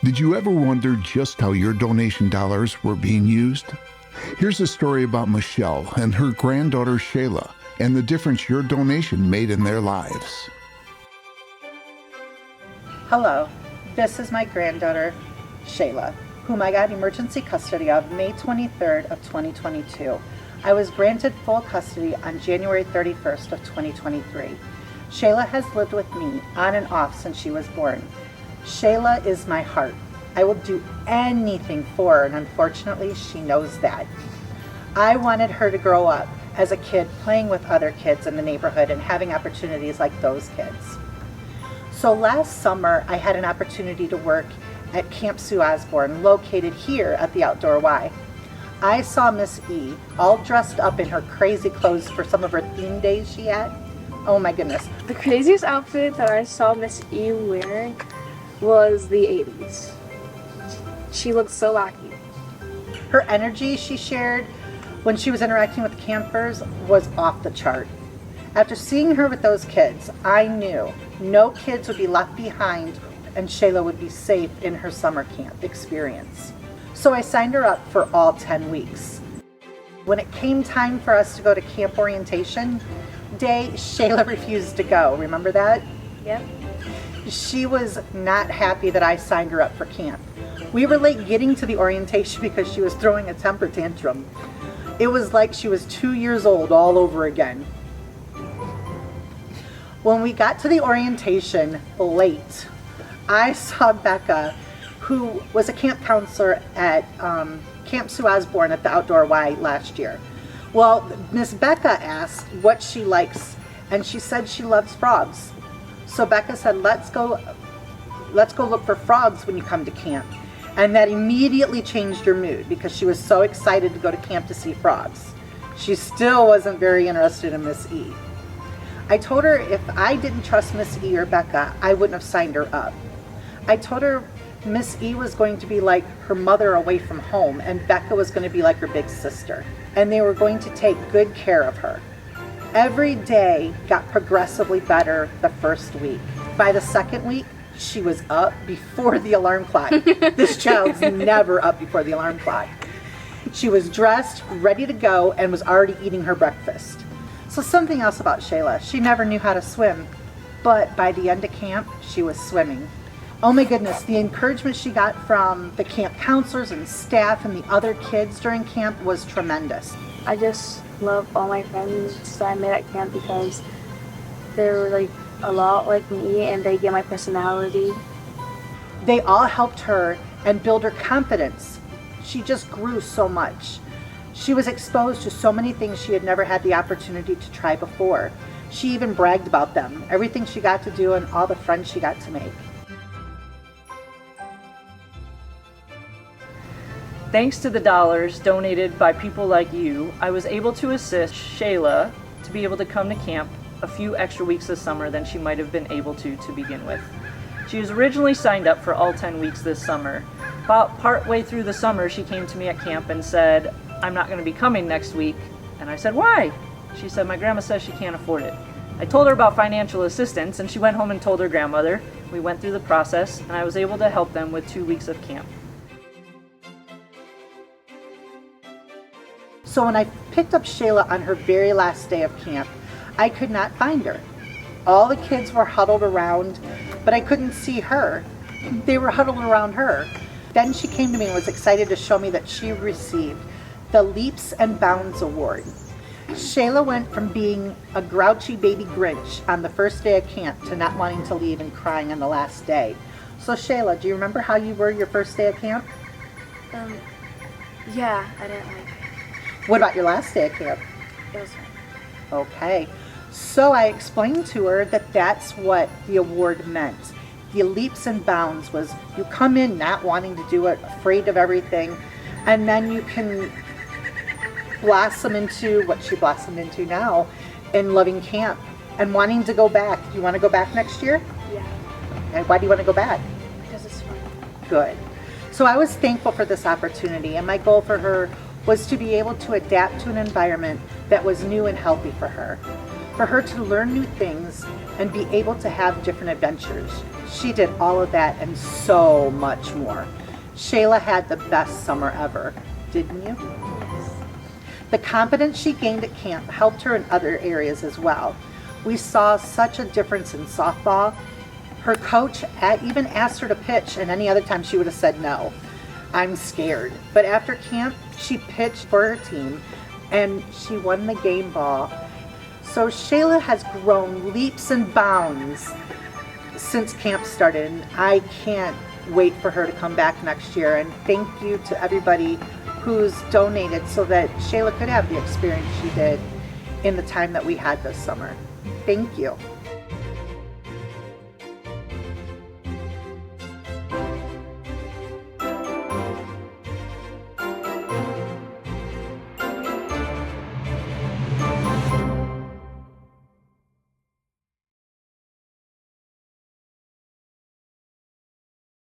Did you ever wonder just how your donation dollars were being used? Here's a story about Michelle and her granddaughter Shayla and the difference your donation made in their lives. Hello, this is my granddaughter Shayla, whom I got emergency custody of May 23rd of 2022. I was granted full custody on January 31st of 2023. Shayla has lived with me on and off since she was born. Shayla is my heart. I will do anything for her, and unfortunately, she knows that. I wanted her to grow up as a kid playing with other kids in the neighborhood and having opportunities like those kids. So last summer, I had an opportunity to work at Camp Sue Osborne, located here at the Outdoor Y. I saw Miss E all dressed up in her crazy clothes for some of her theme days she had. Oh my goodness. The craziest outfit that I saw Miss E wearing was the 80s. She looked so wacky. Her energy she shared when she was interacting with campers was off the chart. After seeing her with those kids, I knew no kids would be left behind and Shayla would be safe in her summer camp experience. So I signed her up for all 10 weeks. When it came time for us to go to camp orientation day, Shayla refused to go. Remember that? Yep. She was not happy that I signed her up for camp. We were late getting to the orientation because she was throwing a temper tantrum. It was like she was 2 years old all over again. When we got to the orientation late, I saw Becca, who was a camp counselor at Camp Sue Osborne at the Outdoor Y last year. Well, Miss Becca asked what she likes, and she said she loves frogs. So Becca said, let's go look for frogs when you come to camp. And that immediately changed her mood because she was so excited to go to camp to see frogs. She still wasn't very interested in Miss E. I told her if I didn't trust Miss E or Becca, I wouldn't have signed her up. I told her Miss E was going to be like her mother away from home, and Becca was going to be like her big sister. And they were going to take good care of her. Every day got progressively better the first week. By the second week, she was up before the alarm clock. This child's never up before the alarm clock. She was dressed, ready to go, and was already eating her breakfast. So something else about Shayla, she never knew how to swim, but by the end of camp, she was swimming. Oh my goodness, the encouragement she got from the camp counselors and staff and the other kids during camp was tremendous. I just love all my friends that I met at camp because they were like a lot like me and they get my personality. They all helped her and build her confidence. She just grew so much. She was exposed to so many things she had never had the opportunity to try before. She even bragged about them, everything she got to do and all the friends she got to make. Thanks to the dollars donated by people like you, I was able to assist Shayla to be able to come to camp a few extra weeks this summer than she might have been able to begin with. She was originally signed up for all 10 weeks this summer. About partway through the summer, she came to me at camp and said, I'm not going to be coming next week. And I said, why? She said, my grandma says she can't afford it. I told her about financial assistance and she went home and told her grandmother. We went through the process and I was able to help them with 2 weeks of camp. So when I picked up Shayla on her very last day of camp, I could not find her. All the kids were huddled around, but I couldn't see her. They were huddled around her. Then she came to me and was excited to show me that she received the Leaps and Bounds Award. Shayla went from being a grouchy baby Grinch on the first day of camp to not wanting to leave and crying on the last day. So Shayla, do you remember how you were your first day of camp? Yeah, I didn't like it. What about your last day of camp? It was fun. Okay, so I explained to her that that's what the award meant. The leaps and bounds was you come in not wanting to do it, afraid of everything, and then you can blossom into what she blossomed into now in loving camp and wanting to go back. Do you want to go back next year? Yeah. And why do you want to go back? Because it's fun. Good. So I was thankful for this opportunity, and my goal for her was to be able to adapt to an environment that was new and healthy for her. for her to learn new things and be able to have different adventures. She did all of that and so much more. Shayla had the best summer ever, didn't you? The confidence she gained at camp helped her in other areas as well. We saw such a difference in softball. Her coach even asked her to pitch, and any other time she would have said no. I'm scared. But after camp, she pitched for her team, and she won the game ball. So Shayla has grown leaps and bounds since camp started, and I can't wait for her to come back next year. And thank you to everybody who's donated so that Shayla could have the experience she did in the time that we had this summer. Thank you.